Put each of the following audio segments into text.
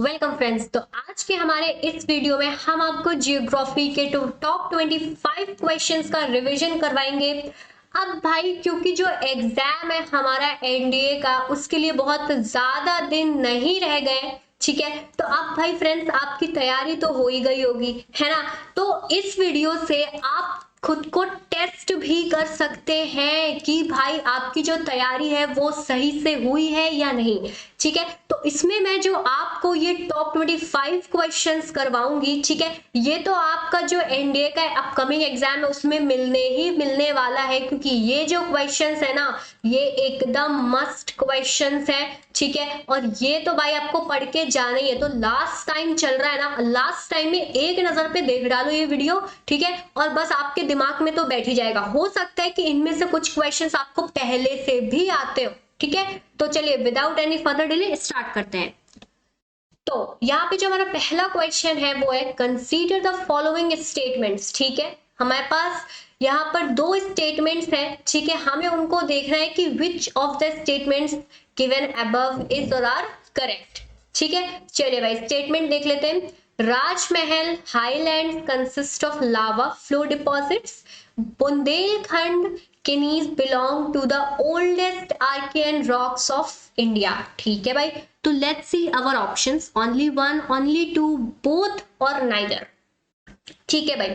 Welcome friends. तो आज के हमारे इस वीडियो में हम आपको जियोग्राफी के टॉप 25 क्वेश्चंस का रिवीजन करवाएंगे। अब भाई क्योंकि जो एग्जाम है हमारा एनडीए का उसके लिए बहुत ज्यादा दिन नहीं रह गए, ठीक है। तो अब भाई फ्रेंड्स आपकी तैयारी तो हो ही गई होगी, है ना। तो इस वीडियो से आप खुद को टेस्ट भी कर सकते हैं कि भाई आपकी जो तैयारी है वो सही से हुई है या नहीं, ठीक है। तो इसमें मैं जो आपको ये टॉप 25 क्वेश्चंस करवाऊंगी, ठीक है, ये तो आपका जो एनडीए का अपकमिंग एग्जाम है उसमें मिलने ही मिलने वाला है, क्योंकि ये जो क्वेश्चंस है ना ये एकदम मस्ट क्वेश्चंस है, ठीक है। और ये तो भाई आपको पढ़ के जाना ही है। तो लास्ट टाइम चल रहा है ना, लास्ट टाइम में एक नजर पे देख डालो ये वीडियो, ठीक है, और बस आपके दिमाग में तो बैठ ही जाएगा। हो सकता है कि इनमें से कुछ क्वेश्चंस आपको पहले से भी आते हो, ठीक है। तो चलिए without any further delay start करते हैं। तो यहाँ पे जो हमारा पहला क्वेश्चन है वो है कंसीडर द फॉलोइंग स्टेटमेंट्स, ठीक है। हमारे पास यहाँ पर दो स्टेटमेंट्स हैं, ठीक है। हमें उनको देखना है कि which of the statements given above is और आर करेक्ट, ठीक है। चलिए भाई स्टेटमेंट देख लेते हैं। Rajmahal highland consist of lava flow deposits. Bundelkhand gneisses belong to the oldest Archaean rocks of India, ठीक है भाई। तो let's see our options, only one, only two, both और नाइदर, ठीक है भाई।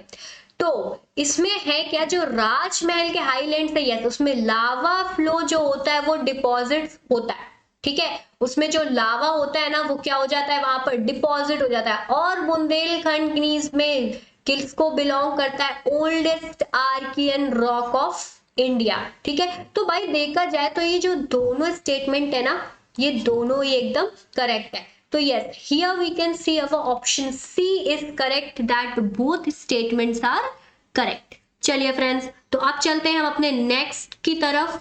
तो इसमें है क्या, जो राजमहल के हाईलैंड से यस उसमें लावा फ्लो जो होता है वो डिपॉजिट होता है, ठीक है। उसमें जो लावा होता है ना वो क्या हो जाता है, वहां पर डिपॉजिट हो जाता है। और बुंदेलखंड केनीज में किसको बिलोंग करता है, oldest Archaean rock of India, ठीक है। तो भाई देखा जाए तो ये जो दोनों स्टेटमेंट है ना ये दोनों ही एकदम करेक्ट है। तो yes, here we can see our option C is correct that both statements are correct। चलिए फ्रेंड्स, तो अब चलते हैं हम अपने नेक्स्ट की तरफ।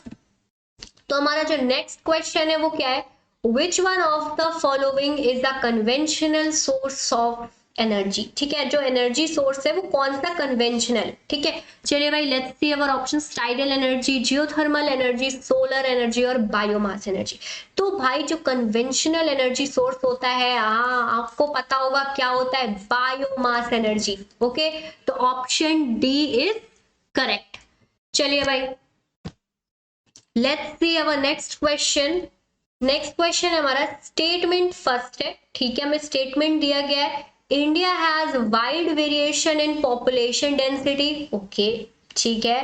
तो हमारा जो नेक्स्ट क्वेश्चन है वो क्या है, विच one of the following is the conventional source of energy, ठीक है। जो एनर्जी सोर्स है वो कौन सा कन्वेंशनल, ठीक है। चलिए भाई let's see our options, tidal energy, geothermal energy, solar energy और बायोमास एनर्जी। तो भाई जो कन्वेंशनल एनर्जी सोर्स होता है, हाँ आपको पता होगा क्या होता है, बायोमास एनर्जी, ओके। तो ऑप्शन डी इज करेक्ट। चलिए भाई let's see our next question. Next question हमारा स्टेटमेंट फर्स्ट है, ठीक है। हमें स्टेटमेंट दिया गया है, India has wide variation in population density, okay, ठीक है।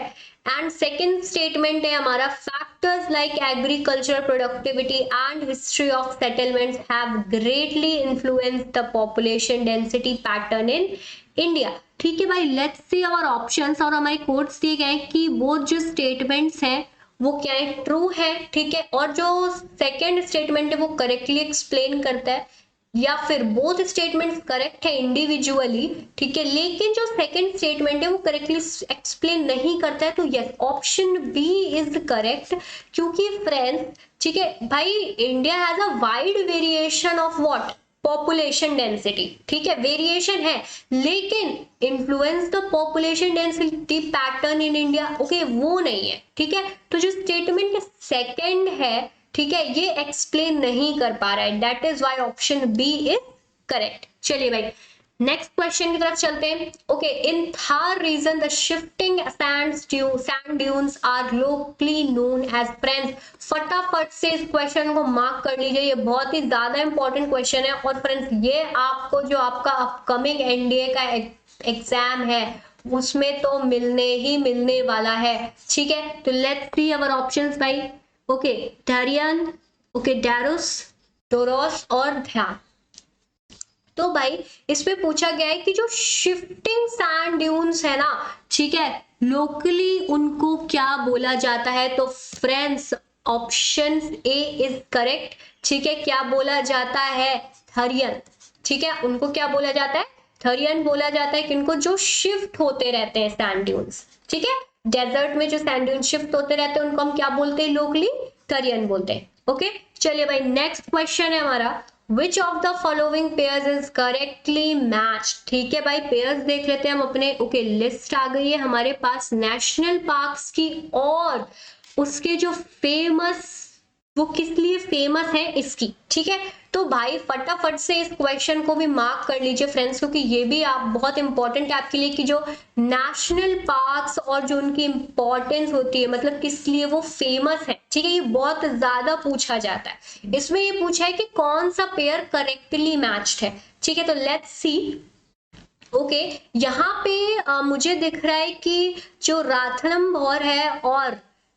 एंड सेकेंड स्टेटमेंट है हमारा, factors like agriculture productivity and history of settlements have greatly influenced the population density pattern in India, ठीक है भाई। लेट्स सी आवर ऑप्शंस, और हमारे codes दिए गए कि वो जो स्टेटमेंट्स हैं वो क्या है, ट्रू है, ठीक है। और जो सेकेंड स्टेटमेंट है वो करेक्टली एक्सप्लेन करता है, या फिर बोथ स्टेटमेंट्स करेक्ट है इंडिविजुअली, ठीक है, लेकिन जो सेकंड स्टेटमेंट है वो करेक्टली एक्सप्लेन नहीं करता है। तो yes option B is correct, क्योंकि फ्रेंड्स ठीक है भाई, India has a wide variation of what, population density, ठीक है, वेरिएशन है, लेकिन influence the population density pattern in India, okay, वो नहीं है, ठीक है। तो जो स्टेटमेंट सेकंड है, ठीक है, ये एक्सप्लेन नहीं कर पा रहा है, that is why option B is correct. चलिए भाई नेक्स्ट क्वेश्चन की तरफ चलते हैं। Okay, in Thar region the shifting sand dunes are locally known as, friends फटाफट से इस क्वेश्चन को मार्क कर लीजिए, ये बहुत ही ज्यादा इंपॉर्टेंट क्वेश्चन है। और फ्रेंड्स ये आपको जो आपका अपकमिंग एनडीए का एग्जाम है उसमें तो मिलने ही मिलने वाला है, ठीक है। तो लेट्स सी अवर ऑप्शंस भाई। ओके, डारियन, ओके, डैरोस, डोरोस और ध्यान। तो भाई इसमें पूछा गया है कि जो शिफ्टिंग सैंड ड्यून्स है ना, ठीक है, लोकली उनको क्या बोला जाता है। तो friends option A is correct, ठीक है। क्या बोला जाता है, थरियन, ठीक है, उनको क्या बोला जाता है, थरियन बोला जाता है। किनको, जो शिफ्ट होते रहते हैं सैंड ड्यून्स, ठीक है, डेजर्ट में जो सैंड ड्यून्स शिफ्ट होते रहते हैं उनको हम क्या बोलते हैं, लोकली थरियन बोलते हैं, ओके। चलिए भाई नेक्स्ट क्वेश्चन है हमारा, विच of the following pairs is correctly match, ठीक है भाई। पेयर्स देख लेते हैं हम अपने, ओके, लिस्ट आ गई है हमारे पास नेशनल पार्क्स की, और उसके जो फेमस, वो किस लिए फेमस है इसकी, ठीक है। तो भाई फटाफट से इस क्वेश्चन को भी मार्क कर लीजिए फ्रेंड्स, क्योंकि ये भी आप बहुत इंपॉर्टेंट है आपके लिए कि जो नेशनल पार्क्स और जो उनकी इंपॉर्टेंस होती है, मतलब किस लिए वो फेमस है, ठीक है, ये बहुत ज्यादा पूछा जाता है। इसमें ये पूछा है कि कौन सा पेयर करेक्टली मैच्ड है, ठीक है, तो लेट्स सी। ओके, यहाँ पे मुझे दिख रहा है कि जो राथनंभौर है और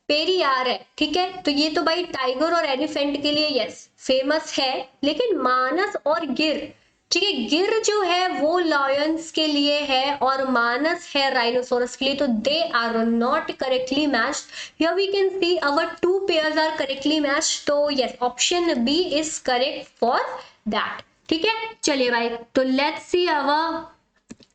पेरियार है, ठीक है, तो ये तो भाई टाइगर और एलिफेंट के लिए यस फेमस है, लेकिन मानस और गिर, ठीक है, गिर जो है वो लायंस के लिए है और मानस है राइनोसोरस के लिए, तो they are not correctly matched. Here we can see our two pairs are correctly matched, तो yes option B is correct for that, ठीक है। चलिए भाई, तो let's see our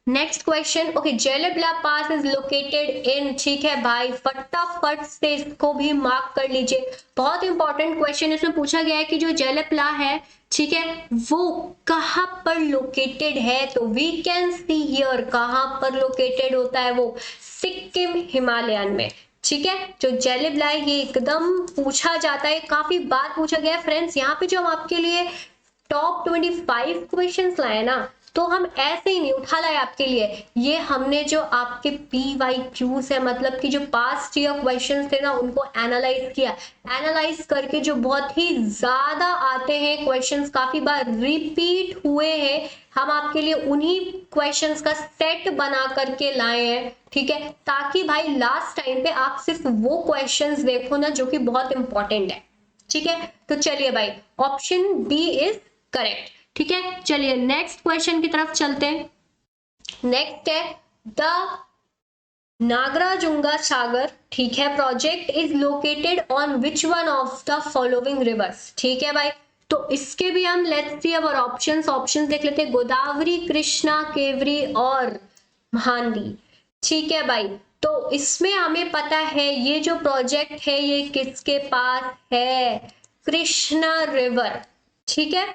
next question. Okay, Jelep La pass is located in, ठीक है भाई, फटाफट से इसको भी मार्क कर लीजिए, बहुत इंपॉर्टेंट क्वेश्चन। इसमें पूछा गया है कि जो जेलेबला है, ठीक है, वो कहां पर लोकेटेड है, तो वी कैन सी हियर कहां पर लोकेटेड होता है वो, सिक्किम हिमालयन में, ठीक है। जो जेलेबला है ये एकदम पूछा जाता है, काफी बार पूछा गया है फ्रेंड्स। यहाँ पे जो हम आपके लिए टॉप 25 क्वेश्चंस लाए ना, तो हम ऐसे ही नहीं उठा लाए आपके लिए, ये हमने जो आपके PYQs है, मतलब कि जो पास्ट ईयर क्वेश्चंस थे ना, उनको एनालाइज किया, एनालाइज करके जो बहुत ही ज्यादा आते हैं क्वेश्चंस, काफी बार रिपीट हुए हैं, हम आपके लिए उन्हीं क्वेश्चंस का सेट बना करके लाए हैं, ठीक है, ताकि भाई लास्ट टाइम पे आप सिर्फ वो क्वेश्चंस देखो ना जो कि बहुत इंपॉर्टेंट है, ठीक है। तो चलिए भाई, ऑप्शन बी इज करेक्ट, ठीक है। चलिए नेक्स्ट क्वेश्चन की तरफ चलते हैं। नेक्स्ट है द नागार्जुन सागर, ठीक है, project is located on which one of the following rivers, ठीक है भाई, तो इसके भी हम लेट्स सी अवर ऑप्शंस देख लेते हैं, गोदावरी, कृष्णा, केवरी और महानदी, ठीक है भाई। तो इसमें हमें पता है ये जो प्रोजेक्ट है ये किसके पास है, कृष्णा रिवर, ठीक है।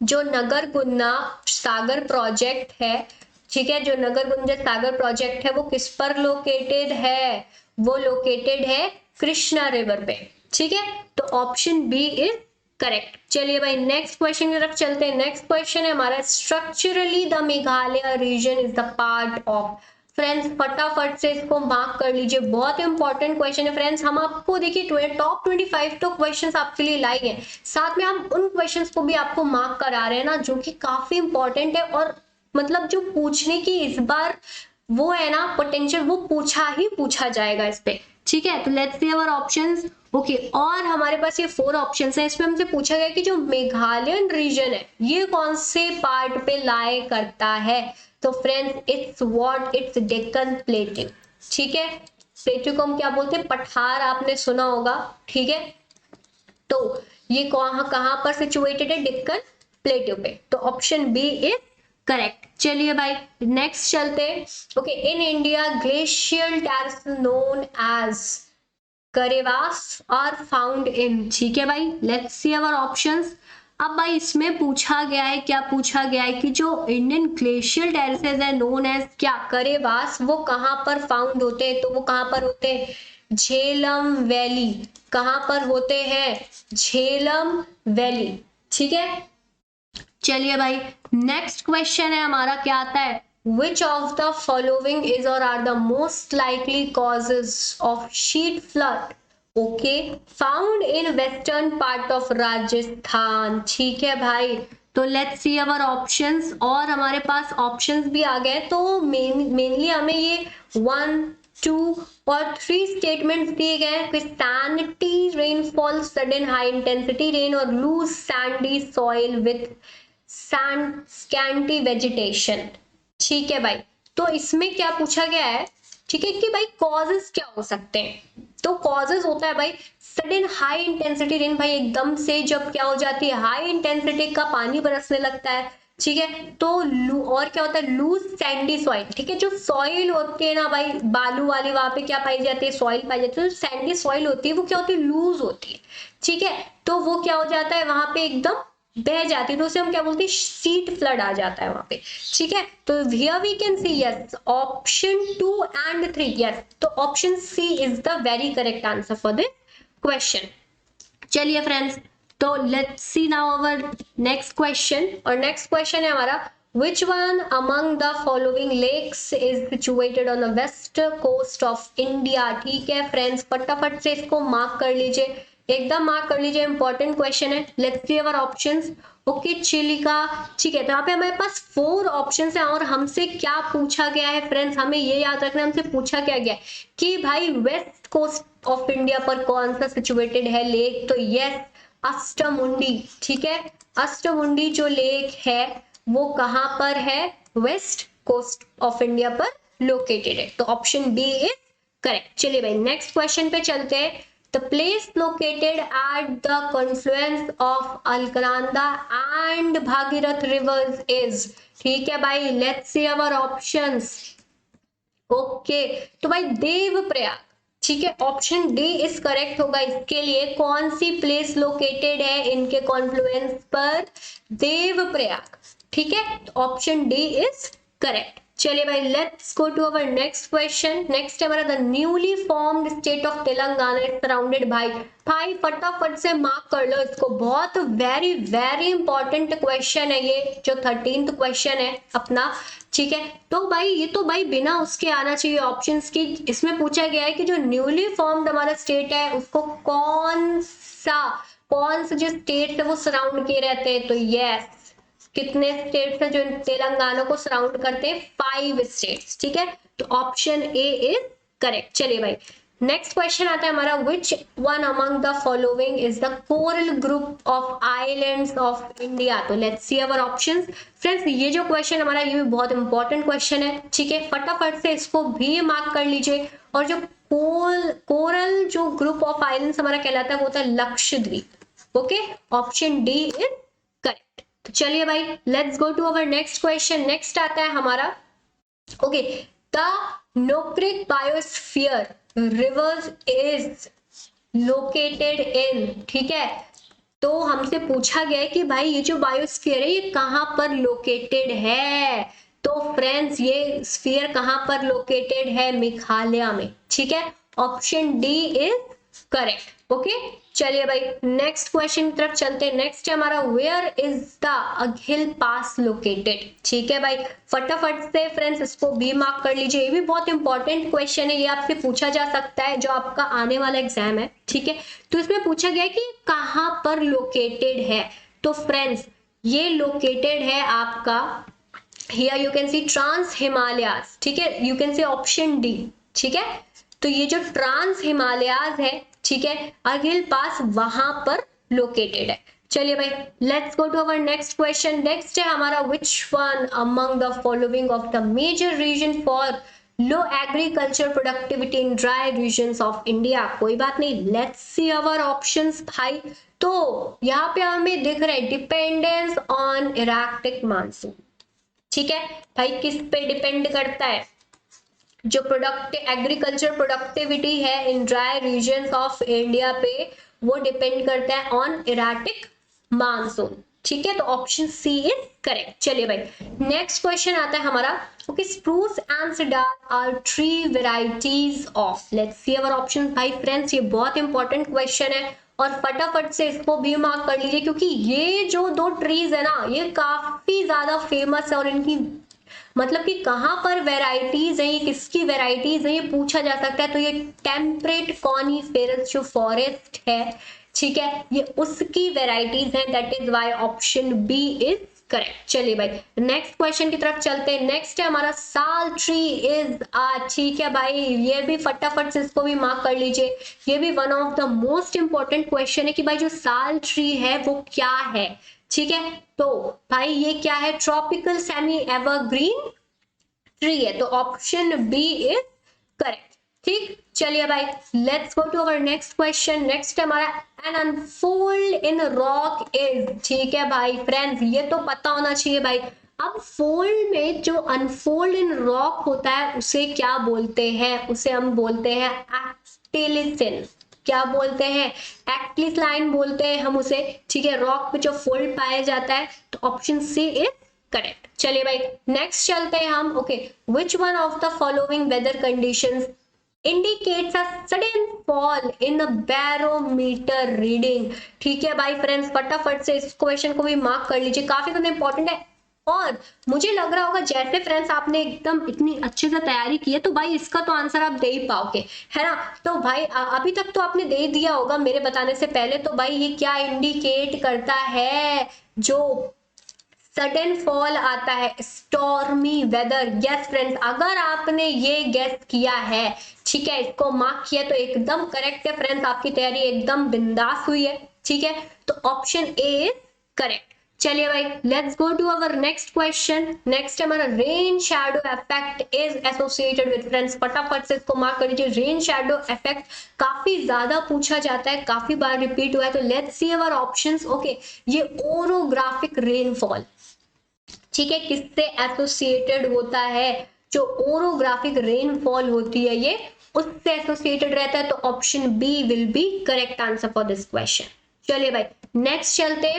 जो नगरगुंजा सागर प्रोजेक्ट है, ठीक है, जो नगरगुंजा सागर प्रोजेक्ट है वो किस पर लोकेटेड है, वो लोकेटेड है कृष्णा रिवर पे, ठीक है, तो ऑप्शन बी इज करेक्ट। चलिए भाई नेक्स्ट क्वेश्चन की तरफ चलते हैं। नेक्स्ट क्वेश्चन है हमारा, structurally the Meghalaya region is the part of, friends फटाफट से इसको मार्क कर लीजिए, बहुत इंपॉर्टेंट क्वेश्चन है फ्रेंड्स। हम आपको देखिए टॉप 25 तो क्वेश्चंस आपके लिए लाए हैं, साथ में हम उन क्वेश्चंस को भी आपको मार्क करा रहे हैं ना, जो कि काफी इंपॉर्टेंट है, और मतलब जो पूछने की इस बार वो है ना पोटेंशियल, वो पूछा जाएगा इस पे, ठीक है। तो let's see our options. Okay, और हमारे पास ये 4 ऑप्शंस हैं, इसमें हमसे पूछा गया कि जो मेघालयन रीजन है ये कौन से पार्ट पे लाए करता है, तो फ्रेंड्स इट्स डेक्कन प्लेटू, ठीक है, प्लेटू को हम क्या बोलते हैं, पठार, आपने सुना होगा, ठीक है। तो ये कहां पर सिचुएटेड है, डेक्कन प्लेटू पे, तो ऑप्शन बी इज करेक्ट। चलिए भाई नेक्स्ट चलते हैं। Okay, in India glacial terrace known as Karewas are found in, ठीक है भाई, लेट्स सी अवर ऑप्शंस। अब भाई इसमें पूछा गया है, क्या पूछा गया है कि जो इंडियन ग्लेशियल टेरेसेस है नोन एज क्या, करेवास, वो कहां पर फाउंड होते हैं, तो वो कहां पर होते हैं, झेलम वैली, कहां पर होते हैं, झेलम वैली, ठीक है। चलिए भाई नेक्स्ट क्वेश्चन है हमारा, क्या आता है, which of the following is or are the most likely causes of sheet flood, okay, found in western part of Rajasthan, ठीक है भाई। तो लेट्स सी अवर ऑप्शंस, और हमारे पास ऑप्शंस भी आ गए, तो मेनली हमें ये 1, 2 और 3 स्टेटमेंट्स दिए गए हैं, sanity rainfall, sudden high intensity rain और loose sandy soil with scanty vegetation, ठीक है भाई। तो इसमें क्या पूछा गया है, ठीक है, कि भाई कॉजेस क्या हो सकते हैं, तो कॉजेस होता है भाई सडन हाई इंटेंसिटी रेन, भाई एकदम से जब क्या हो जाती है, हाई इंटेंसिटी का पानी बरसने लगता है, ठीक है। तो और क्या होता है, लूज सैंडी सॉइल, ठीक है, जो सॉइल होती है ना भाई बालू वाली, वहां पे क्या पाई जाती है, सॉइल पाई जाती है, तो सैंडी सॉइल होती है वो क्या होती है, लूज होती है, ठीक है, तो वो क्या हो जाता है, वहां पे एकदम बह जाती है, तो उसे हम क्या बोलते हैं, शीट फ्लड आ जाता है वहां पे, ठीक है। तो here we can see yes option 2 and 3, yes, तो option C is the very correct answer for this question. चलिए फ्रेंड्स तो let's see now our next question, और नेक्स्ट क्वेश्चन है हमारा which one among the following lakes is situated on the west coast of India। ठीक है friends, फटाफट से इसको मार्क कर लीजिए, एकदम मार्क कर लीजिए, इंपॉर्टेंट क्वेश्चन है। Let's see our options. Okay Chilika, ठीक है, तो यहाँ पे हमारे पास 4 ऑप्शंस हैं और हमसे क्या पूछा गया है फ्रेंड्स, हमें ये याद रखना, हमसे पूछा क्या गया है कि भाई वेस्ट कोस्ट ऑफ इंडिया पर कौन सा सिचुएटेड है लेक, तो यस अष्टमुंडी। ठीक है, अष्टमुंडी जो लेक है वो कहां पर है, वेस्ट कोस्ट ऑफ इंडिया पर लोकेटेड है, तो ऑप्शन बी इज करेक्ट। चलिए भाई नेक्स्ट क्वेश्चन पे चलते हैं। The place located at the confluence of Alaknanda and Bhagirath rivers is, ठीक है भाई, let's see our options. Okay तो भाई देवप्रयाग, ठीक है, ऑप्शन डी इज करेक्ट होगा इसके लिए। कौन सी प्लेस लोकेटेड है इनके कॉन्फ्लुएंस पर, देवप्रयाग, ठीक है, ऑप्शन डी इज करेक्ट। चलिए भाई let's go to our next question. Next है हमारा the newly formed state of Telangana is surrounded by, भाई फटाफट से मार्क कर लो इसको, बहुत वेरी वेरी इंपॉर्टेंट क्वेश्चन है ये, जो 13th क्वेश्चन है अपना, ठीक है। तो भाई ये तो भाई बिना उसके आना चाहिए ऑप्शंस की। इसमें पूछा गया है कि जो न्यूली फॉर्म्ड हमारा स्टेट है उसको कौन सा जो स्टेट है वो सराउंड किए रहते हैं, तो यस कितने स्टेट्स हैं जो तेलंगाना को सराउंड करते हैं, 5 स्टेट्स, ठीक है, तो ऑप्शन ए इज करेक्ट। चलिए भाई नेक्स्ट क्वेश्चन आता है हमारा, which one among the following is the coral group of islands of India, तो let's see our options. Friends ये जो क्वेश्चन हमारा ये भी बहुत इंपॉर्टेंट क्वेश्चन है, ठीक है, फटाफट से इसको भी मार्क कर लीजिए। और जो कोरल जो ग्रुप ऑफ आइलैंड्स हमारा कहलाता है वो होता है Lakshadweep. Okay option D is correct. तो चलिए भाई let's go to our next question. Next आता है हमारा, okay, the Nokrek biosphere reserves is located in, ठीक है, तो हमसे पूछा गया है कि भाई ये जो बायोस्फीयर है ये कहां पर लोकेटेड है, तो फ्रेंड्स ये स्फीयर कहां पर लोकेटेड है, मेघालय में, ठीक है, option D is correct. Okay चलिए भाई नेक्स्ट क्वेश्चन की तरफ चलते हैं। नेक्स्ट है हमारा, where is the Aghil pass located, ठीक है भाई, फटाफट से फ्रेंड्स इसको भी मार्क कर लीजिए, ये भी बहुत इंपॉर्टेंट क्वेश्चन है, ये आपसे पूछा जा सकता है जो आपका आने वाला एग्जाम है, ठीक है। तो इसमें पूछा गया है कि कहां पर लोकेटेड है, तो फ्रेंड्स ये लोकेटेड है आपका, here you can see trans Himalayas, ठीक है, you can see option D, ठीक है, तो ये जो ट्रांस हिमालयाज है, ठीक है, अघिल पास वहां पर लोकेटेड है। चलिए भाई let's go to our next question. Next है हमारा, which one among the following of the major reason for low agriculture productivity in dry regions of India, कोई बात नहीं, लेट्स सी अवर ऑप्शंस भाई। तो यहाँ पे हमें दिख रहा है डिपेंडेंस ऑन इराक्टिक मानसून, ठीक है भाई, किस पे डिपेंड करता है, जो एग्रीकल्चर प्रोडक्टिविटी है in dry regions of India पे वो डिपेंड करता है ऑन इराटिक मानसून, ठीक है, तो ऑप्शन सी इज करेक्ट। चलिए भाई नेक्स्ट क्वेश्चन आता है हमारा, okay, spruce and cedar are tree varieties of, let's see our option. भाई फ्रेंड्स ये बहुत इंपॉर्टेंट क्वेश्चन है और फटाफट से इसको भी मार्क कर लीजिए, क्योंकि ये जो 2 ट्रीज है ना ये काफी ज्यादा फेमस है और इनकी मतलब कि कहां पर वेराइटीज है, ये किसकी वेराइटीज है ये पूछा जा सकता है, तो ये टेम्परेट कॉनिफेरस जो फॉरेस्ट है, ठीक है, ये उसकी वेराइटीज है, that is why option B is correct. चलिए भाई नेक्स्ट क्वेश्चन की तरफ चलते हैं। नेक्स्ट है हमारा, साल ट्री इज ठीक है भाई, ये भी फटाफट से इसको भी मार्क कर लीजिए, ये भी one of the most important question है कि भाई जो साल ट्री है वो क्या है, ठीक है, तो भाई ये क्या है, ट्रॉपिकल सेमी एवरग्रीन ट्री है, तो ऑप्शन बी इज करेक्ट, ठीक। चलिए भाई let's go to our next question. Next हमारा, an unfold in rock is, ठीक है भाई फ्रेंड्स ये तो पता होना चाहिए भाई। अब फोल्ड में जो अनफोल्ड इन रॉक होता है उसे क्या बोलते हैं, उसे हम बोलते हैं एक्टिलिसिन, क्या बोलते हैं, एक्टिलिसाइन बोलते हैं हम उसे, ठीक है, रॉक पे जो फोल्ड पाया जाता है, तो ऑप्शन सी इज करेक्ट। चलिए भाई नेक्स्ट चलते हैं हम, okay, which one of the following weather conditions indicates a sudden fall in the barometer reading। ठीक है भाई फ्रेंड्स, फटाफट से इस क्वेश्चन को भी मार्क कर लीजिए, काफी ज्यादा इंपॉर्टेंट है। और मुझे लग रहा होगा जैसे फ्रेंड्स आपने एकदम इतनी अच्छे से तैयारी की है तो भाई इसका तो आंसर आप दे ही पाओगे, है ना। तो भाई अभी तक तो आपने दे दिया होगा मेरे बताने से पहले। तो भाई ये क्या इंडिकेट करता है, जो सडन फॉल आता है, स्टॉर्मी वेदर। यस फ्रेंड्स, अगर आपने ये गेस किया है, ठीक है, इसको मार्क किया तो एकदम करेक्ट है फ्रेंड्स, आपकी तैयारी एकदम बिंदास हुई है। ठीक है, तो ऑप्शन ए इज करेक्ट। चलिए भाई, let's go to our next question. Next हमारा rain shadow effect is associated with, friends फटाफट से इसको मार्क कर लीजिए। रेन शैडो इफेक्ट काफी ज्यादा पूछा जाता है, काफी बार रिपीट हुआ है। तो let's see our options. Okay, ये ओरोग्राफिक रेनफॉल, ठीक है, किससे एसोसिएटेड होता है, जो ओरोग्राफिक रेनफॉल होती है ये उससे एसोसिएटेड रहता है। तो option B will be correct answer for this question. चलिए भाई नेक्स्ट चलते।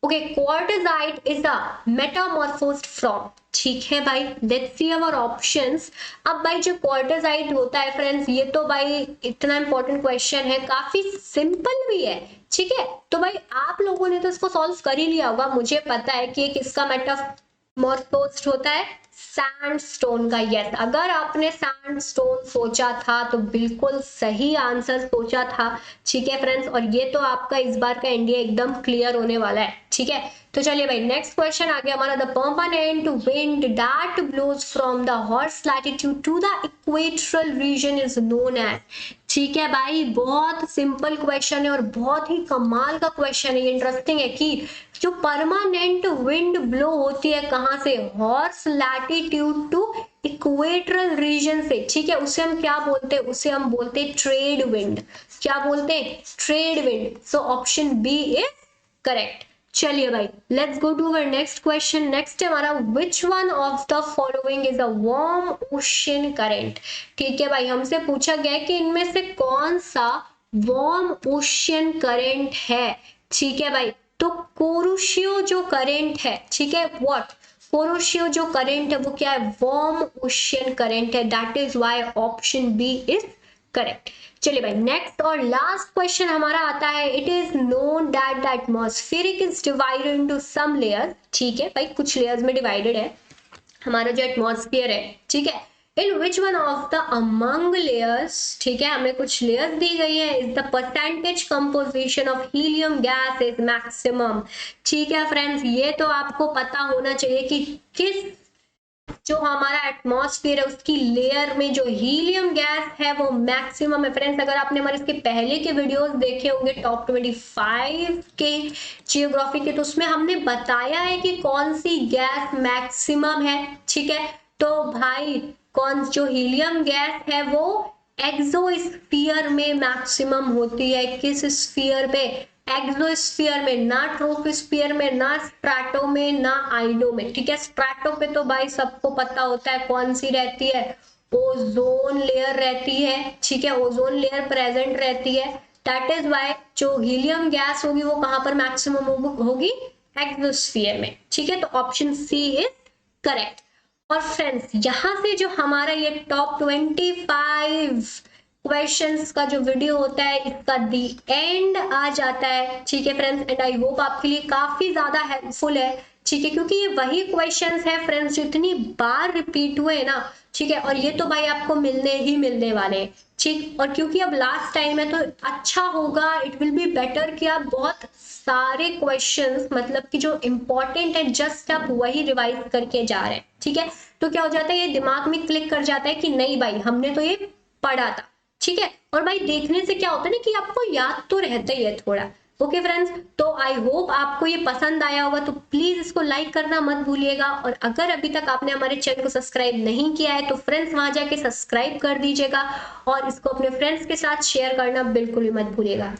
Okay, quartzite is a metamorphosed from, ठीक है भाई, लेट्स सी आवर ऑप्शंस। अब भाई जो क्वार्टजाइट होता है फ्रेंड्स, ये तो भाई इतना इंपॉर्टेंट क्वेश्चन है, काफी सिंपल भी है। ठीक है, तो भाई आप लोगों ने तो इसको सॉल्व कर ही लिया होगा, मुझे पता है कि ये किसका मेटामॉर्फोज्ड होता है, सैंडस्टोन का। यस, अगर आपने सैंडस्टोन सोचा था तो बिल्कुल सही आंसर सोचा था। ठीक है फ्रेंड्स, और ये तो आपका इस बार का इंडिया एकदम क्लियर होने वाला है। ठीक है, तो चलिए भाई नेक्स्ट क्वेश्चन आ गया हमारा। The permanent wind that blows from the horse latitude to the equatorial region is known as, ठीक है भाई, बहुत सिंपल क्वेश्चन है और बहुत ही कमाल का क्वेश्चन है। इंटरेस्टिंग है कि जो परमानेंट विंड ब्लो होती है कहां से, horse latitude to equatorial region से, ठीक है, उसे हम क्या बोलते हैं, उसे हम बोलते हैं ट्रेड विंड। क्या बोलते हैं, trade wind. So option B is correct. चलिए भाई let's go to our next question. Next है हमारा, which one of the following is a warm ocean current, ठीक है भाई, हमसे पूछा गया है कि इनमें से कौन सा वार्म ओशन करंट है। ठीक है भाई, तो कुरोशियो जो करंट है, ठीक है, व्हाट, कुरोशियो जो करंट है वो क्या है, वार्म ओशन करंट है। That is why option B is correct. चलिए भाई नेक्स्ट और लास्ट क्वेश्चन हमारा आता है। It is known that the atmospheric is divided into some layer, ठीक है भाई, कुछ लेयर्स में डिवाइडेड है हमारा जो एटमॉस्फेयर है। ठीक है, in which one of the among layers, ठीक है, हमें कुछ लेयर्स दी गई है, is the percentage composition of helium gas is maximum. ठीक है फ्रेंड्स, ये तो आपको पता होना चाहिए कि किस जो हमारा एटमॉस्फेयर है उसकी लेयर में जो हीलियम गैस है वो मैक्सिमम है। फ्रेंड्स, अगर आपने हमारे इसके पहले के वीडियोस देखे होंगे टॉप 25 के जियोग्राफी के, तो उसमें हमने बताया है कि कौन सी गैस मैक्सिमम है। ठीक है, तो भाई कौन जो हीलियम गैस है वो एक्सोस्फीयर में मैक्सिमम होती है। किस स्फीयर पे, एक्सोस्फीयर में, ना ट्रोपोस्फीयर में, ना स्ट्रैटो में, ना आइडो में। ठीक है, स्ट्रैटो पे तो भाई सबको पता होता है कौन सी रहती है, ओजोन लेयर रहती है। ठीक है, ओजोन लेयर प्रेजेंट रहती है। दैट इज व्हाई जो हीलियम गैस होगी वो कहां पर मैक्सिमम होगी, एक्सोस्फीयर में। ठीक है, तो ऑप्शन सी इज करेक्ट। और फ्रेंड्स, यहां से जो हमारा ये टॉप 25 क्वेश्चंस का जो वीडियो होता है इसका दी एंड आ जाता है। ठीक है फ्रेंड्स, एंड आई होप आपके लिए काफी ज्यादा हेल्पफुल है। ठीक है, क्योंकि ये वही क्वेश्चंस है फ्रेंड्स जो इतनी बार रिपीट हुए हैं ना। ठीक है, और ये तो भाई आपको मिलने वाले हैं। ठीक, और क्योंकि अब लास्ट टाइम है तो अच्छा होगा, इट विल बी बेटर कि आप बहुत सारे क्वेश्चंस, मतलब कि जो इंपॉर्टेंट है, जस्ट आप वही रिवाइज करके जा रहे हैं। ठीक है, तो क्या हो जाता है, ये दिमाग में क्लिक कर जाता है कि नहीं भाई हमने तो ये पढ़ा था। ठीक है, और भाई देखने से क्या होता है ना कि आपको याद तो रहता ही है थोड़ा। ओके फ्रेंड्स, तो आई होप आपको ये पसंद आया होगा, तो प्लीज इसको लाइक करना मत भूलिएगा। और अगर अभी तक आपने हमारे चैनल को सब्सक्राइब नहीं किया है तो फ्रेंड्स वहां जाके सब्सक्राइब कर दीजिएगा और इसको अपने फ्रेंड्स के साथ शेयर करना बिल्कुल भी मत भूलिएगा।